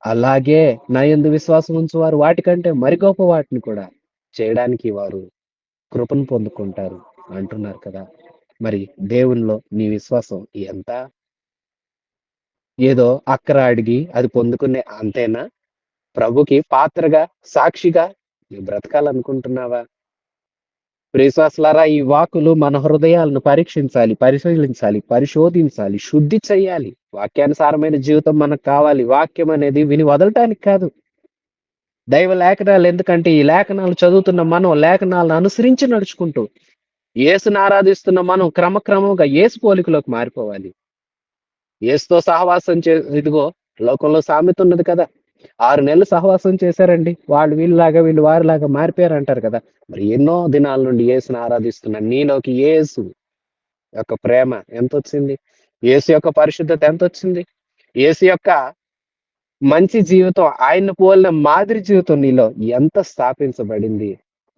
అలాగే నా యందు విశ్వాసం ఉంచువారు వాటికంటే మరి గొప్ప వాటిని కూడా చేయడానికి వారు కృపను పొందుకుంటారు అంటున్నారు కదా. మరి దేవునిలో నీ విశ్వాసం ఎంత? ఏదో అక్కర అడిగి అది పొందుకునే అంతేనా? ప్రభుకి పాత్రగా, సాక్షిగా నువ్వు బ్రతకాలనుకుంటున్నావా? ప్రియశ్వాసులారా, ఈ వాక్కులు మన హృదయాలను పరీక్షించాలి, పరిశీలించాలి, పరిశోధించాలి, శుద్ధి చేయాలి. వాక్యానుసారమైన జీవితం మనకు కావాలి. వాక్యం అనేది విని వదలటానికి కాదు. దైవ లేఖనాలు ఎందుకంటే ఈ లేఖనాలు చదువుతున్న మనం లేఖనాలను అనుసరించి నడుచుకుంటూ యేసుని ఆరాధిస్తున్న మనం క్రమక్రమంగా యేసు పోలికలోకి మారిపోవాలి. యేసుతో సహవాసం ఇదిగో లోకంలో సామెత ఉన్నది కదా. 6 నెలలు సహవాసం చేశారండి. వాళ్ళు వీళ్ళలాగా, వీళ్ళు వారిలాగా మారిపోయారు అంటారు కదా. మరి ఎన్నో దినాల నుండి యేసుని ఆరాధిస్తున్న నీలోకి యేసు యొక్క ప్రేమ ఎంతొచ్చింది? యేసు యొక్క పరిశుద్ధత ఎంతొచ్చింది? యేసు యొక్క మంచి జీవితం, ఆయన్ని పోలిన మాదిరి జీవితం నీలో ఎంత స్థాపించబడింది?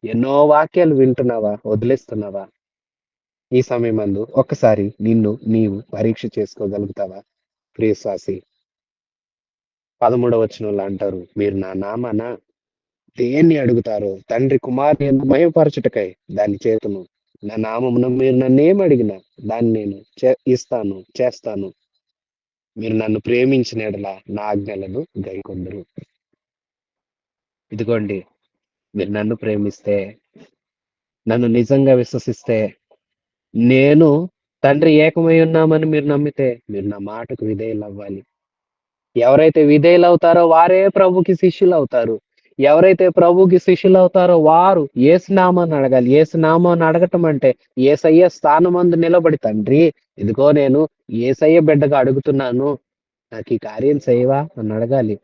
ఎన్నో వాక్యాలు వింటున్నావా? వదిలేస్తున్నావా? ఈ సమయమందు ఒక్కసారి నిన్ను నీవు పరీక్ష చేసుకోగలుగుతావా? ప్రియశ్వాసి 13వ వచనంలో అంటారు, మీరు నా నామాన దేన్ని అడుగుతారో తండ్రి కుమారుని యందు మహిమపరచుటకై దాన్ని చేతును. నా నామమున మీరు నన్నేం అడిగినా దాన్ని నేను ఇస్తాను, చేస్తాను. మీరు నన్ను ప్రేమించిన యెడల నా ఆజ్ఞలను గైకొందురు. ఇదిగోండి, మీరు నన్ను ప్రేమిస్తే, నన్ను నిజంగా విశ్వసిస్తే, నేను తండ్రి ఏకమై ఉన్నామని మీరు నమ్మితే మీరు నా మాటకు విధేయులవ్వాలి. ఎవరైతే విధేయులవుతారో వారే ప్రభుకి శిష్యులవుతారు. ఎవరైతే ప్రభుకి శిష్యులవుతారో వారు యేసునామాన్ని అడగాలి. యేసునామాన్ని అడగటం అంటే యేసయ్య స్థానమందు నిలబడి, తండ్రి ఇదిగో నేను యేసయ్య బిడ్డగా అడుగుతున్నాను, నాకు ఈ కార్యం చేయవా అని అడగాలి.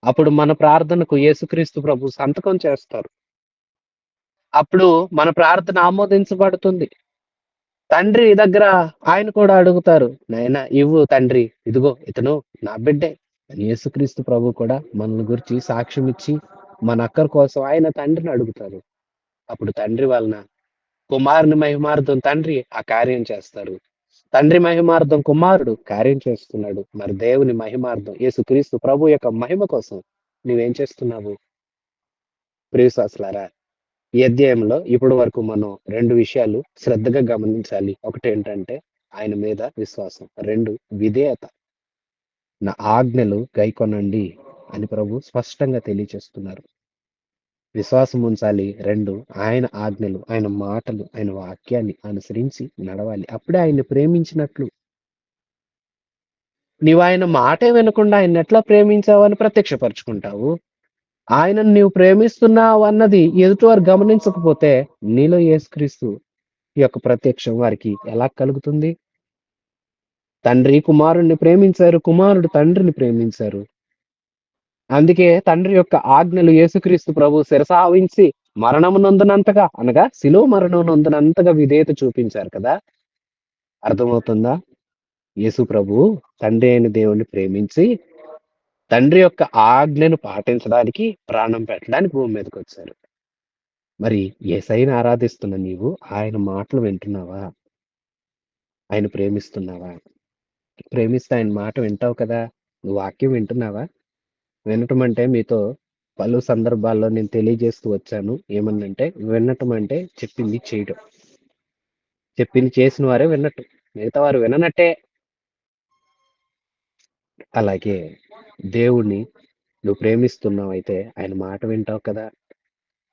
అప్పుడు మన ప్రార్థనకు యేసుక్రీస్తు ప్రభు సంతకం చేస్తారు. అప్పుడు మన ప్రార్థన ఆమోదించబడుతుంది. తండ్రి దగ్గర ఆయన కూడా అడుగుతారు, నాయనా ఇవ్వు తండ్రి, ఇదిగో ఇతను నా బిడ్డే అని యేసుక్రీస్తు ప్రభు కూడా మనల్ని గురించి సాక్ష్యం ఇచ్చి మన అక్కర కోసం ఆయన తండ్రిని అడుగుతారు. అప్పుడు తండ్రి వలన కుమారుని మహిమార్థం తండ్రి ఆ కార్యం చేస్తారు. తండ్రి మహిమార్థం కుమారుడు కార్యం చేస్తున్నాడు. మరి దేవుని మహిమార్థం యేసుక్రీస్తు ప్రభు యొక్క మహిమ కోసం నువ్వేం చేస్తున్నావు? ప్రియశ్వాసులారా, ఈ అధ్యాయంలో ఇప్పటి వరకు మనం 2 విషయాలు శ్రద్ధగా గమనించాలి. ఒకటేంటంటే ఆయన మీద విశ్వాసం. 2 విధేయత. నా ఆజ్ఞలు గైకొనండి అని ప్రభు స్పష్టంగా తెలియచేస్తున్నారు. విశ్వాసం ఉంచాలి. 2 ఆయన ఆజ్ఞలు, ఆయన మాటలు, ఆయన వాక్యాన్ని అనుసరించి నడవాలి. అప్పుడే ఆయన్ని ప్రేమించినట్లు. నీవు ఆయన మాటే వినకుండా ఆయన్ని ఎట్లా ప్రేమించావని ప్రత్యక్షపరుచుకుంటావు. ఆయనను నీవు ప్రేమిస్తున్నావు అన్నది ఎదుటివారు గమనించకపోతే నీలో యేసుక్రీస్తు యొక్క ప్రత్యక్షం వారికి ఎలా కలుగుతుంది? తండ్రి కుమారుణ్ణి ప్రేమించారు, కుమారుడు తండ్రిని ప్రేమించారు. అందుకే తండ్రి యొక్క ఆజ్ఞలు యేసుక్రీస్తు ప్రభు శిరసావహించి మరణము నొందినంతగా అనగా శిలువ మరణం నొందినంతగా విధేయత చూపించారు కదా. అర్థమవుతుందా? యేసు ప్రభు తండ్రి అయిన దేవుణ్ణి ప్రేమించి తండ్రి యొక్క ఆజ్ఞను పాటించడానికి ప్రాణం పెట్టడానికి భూమి మీదకి వచ్చారు. మరి యేసయ్యని ఆరాధిస్తున్న నీవు ఆయన మాటలు వింటున్నావా? ఆయన ప్రేమిస్తున్నావా? ప్రేమిస్తే ఆయన మాట వింటావు కదా. నువ్వు వాక్యం వింటున్నావా? వినటం అంటే మీతో పలు సందర్భాల్లో నేను తెలియజేస్తూ వచ్చాను. ఏమనంటే వినటం అంటే చెప్పింది చేయటం. చెప్పింది చేసిన వారే విన్నట్టు. మిగతా వారు విననట్టే. అలాగే దేవుణ్ణి నువ్వు ప్రేమిస్తున్నావైతే ఆయన మాట వింటావు కదా!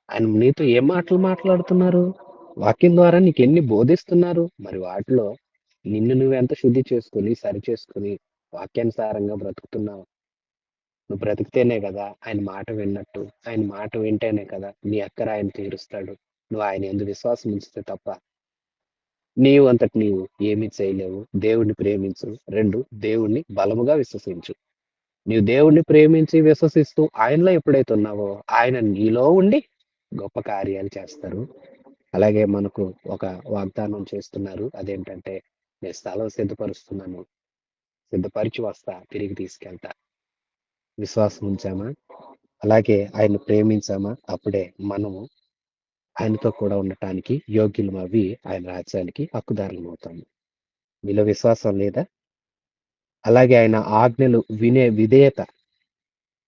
ఆయన నీతో ఏం మాటలు మాట్లాడుతున్నారు? వాక్యం ద్వారా నీకెన్ని బోధిస్తున్నారు? మరి వాటిలో నిన్ను నువ్వెంత శుద్ధి చేసుకొని, సరి చేసుకొని, వాక్యానుసారంగా బ్రతుకుతున్నావు? నువ్వు బ్రతికితేనే గదా ఆయన మాట విన్నట్టు. ఆయన మాట వింటేనే కదా నీ అక్కర ఆయన తీరుస్తాడు. నువ్వు ఆయన యందు విశ్వాసం ఉంచితే తప్ప నీవు అంతట నీవు ఏమీ చేయలేవు. దేవుడిని ప్రేమించు. 2 దేవుడిని బలముగా విశ్వసించు. నీవు దేవుడిని ప్రేమించి విశ్వసిస్తూ ఆయనలో ఎప్పుడైతే ఉన్నావో ఆయన నీలో ఉండి గొప్ప కార్యాలు చేస్తారు. అలాగే మనకు ఒక వాగ్దానం చేస్తున్నారు. అదేంటంటే నేను స్థలం సిద్ధపరుస్తున్నాను. సిద్ధపరిచి వస్తా. తిరిగి తీసుకెళ్తా. విశ్వాసం ఉంచామా? అలాగే ఆయన్ని ప్రేమించామా? అప్పుడే మనము ఆయనతో కూడా ఉండటానికి యోగ్యులమవ్వి ఆయన రాజ్యానికి హక్కుదారులమవుతాము. మీలో విశ్వాసం లేదా? అలాగే ఆయన ఆజ్ఞలు వినే విధేయత,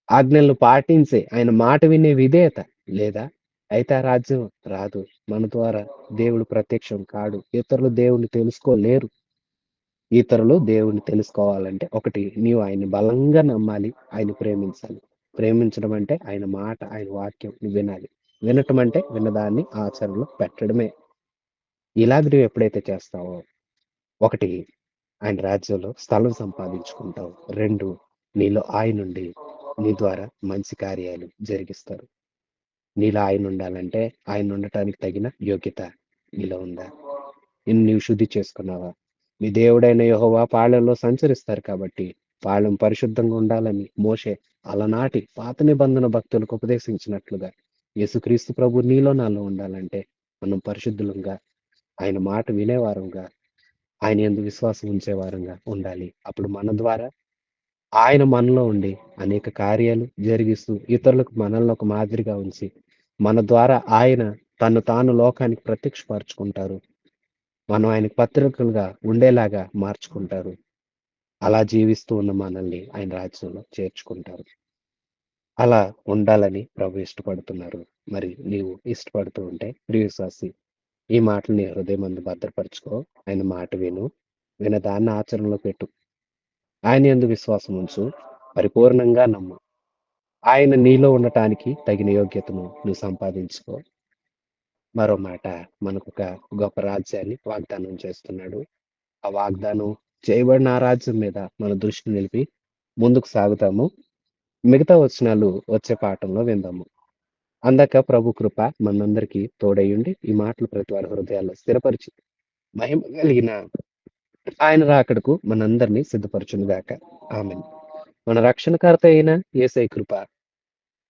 ఆజ్ఞలను పాటించే ఆయన మాట వినే విధేయత లేదా? అయితే ఆ రాజ్యం రాదు. మన ద్వారా దేవుడు ప్రత్యక్షం కాడు. ఇతరులు దేవుణ్ణి తెలుసుకోలేరు. ఇతరులు దేవుణ్ణి తెలుసుకోవాలంటే ఒకటి నీవు ఆయన్ని బలంగా నమ్మాలి. ఆయన్ని ప్రేమించాలి. ప్రేమించడం అంటే ఆయన మాట, ఆయన వాక్యం నువ్వు వినాలి. వినటం అంటే విన్నదాన్ని ఆచరణలో పెట్టడమే. ఇలాగ నువ్వు ఎప్పుడైతే చేస్తావో, ఒకటి ఆయన రాజ్యంలో స్థలం సంపాదించుకుంటావు. 2 నీలో ఆయనుండి నీ ద్వారా మంచి కార్యాలు జరిగిస్తారు. నీలో ఆయనుండాలంటే ఆయనుండటానికి తగిన యోగ్యత నీలో ఉందా? నిన్ను నీవు శుద్ధి చేసుకున్నావా? మీ దేవుడైన యెహోవా పాళెంలో సంచరిస్తారు కాబట్టి పాళెం పరిశుద్ధంగా ఉండాలని మోషే అలనాటి పాత నిబంధన భక్తులకు ఉపదేశించినట్లుగా యేసుక్రీస్తు ప్రభు నీలో నాలో ఉండాలంటే మనం పరిశుద్ధులంగా ఆయన మాట వినేవారంగా ఆయన యందు విశ్వాసం ఉంచేవారంగా ఉండాలి. అప్పుడు మన ద్వారా ఆయన మనలో ఉండి అనేక కార్యాలు జరిగిస్తూ ఇతరులకు మనల్ని ఒక మాదిరిగా ఉంచి మన ద్వారా ఆయన తను తాను లోకానికి ప్రత్యక్షపరుచుకుంటారు. మనం ఆయనకు పత్రికలుగా ఉండేలాగా మార్చుకుంటారు. అలా జీవిస్తూ ఉన్న మనల్ని ఆయన రాజ్యంలో చేర్చుకుంటారు. అలా ఉండాలని ప్రభు ఇష్టపడుతున్నారు. మరి నీవు ఇష్టపడుతూ ఉంటే ప్రియ విశ్వాసి ఈ మాటలు నీ హృదయమందు భద్రపరుచుకో. ఆయన మాట విను. వినదాన్ని ఆచరణలో పెట్టు. ఆయన యందు విశ్వాసం ఉంచు. పరిపూర్ణంగా నమ్ము. ఆయన నీలో ఉండటానికి తగిన యోగ్యతను నువ్వు సంపాదించుకో. మరో మాట మనకొక గొప్ప రాజ్యాన్ని వాగ్దానం చేస్తున్నాడు. ఆ వాగ్దానం చేయబడిన ఆ రాజ్యం మీద మన దృష్టి నిలిపి ముందుకు సాగుతాము. మిగతా వచనాలు వచ్చే పాఠంలో విందాము. అందాక ప్రభు కృప మనందరికీ తోడయ్యుండి ఈ మాటలు ప్రతి వారి హృదయాల్లో స్థిరపరిచి మహిమ కలిగిన ఆయన రాకడకు మనందరినీ సిద్ధపరచునుగాక. ఆమేన్. మన రక్షణకర్త అయిన యేసయ్య కృప,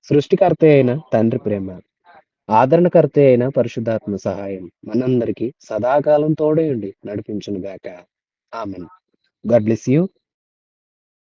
సృష్టికర్త అయిన తండ్రి ప్రేమ, ఆదరణకర్త అయిన పరిశుద్ధాత్మ సహాయం మనందరికీ సదాకాలం తోడయుండి నడిపించునుగాక. ఆమేన్. God bless you.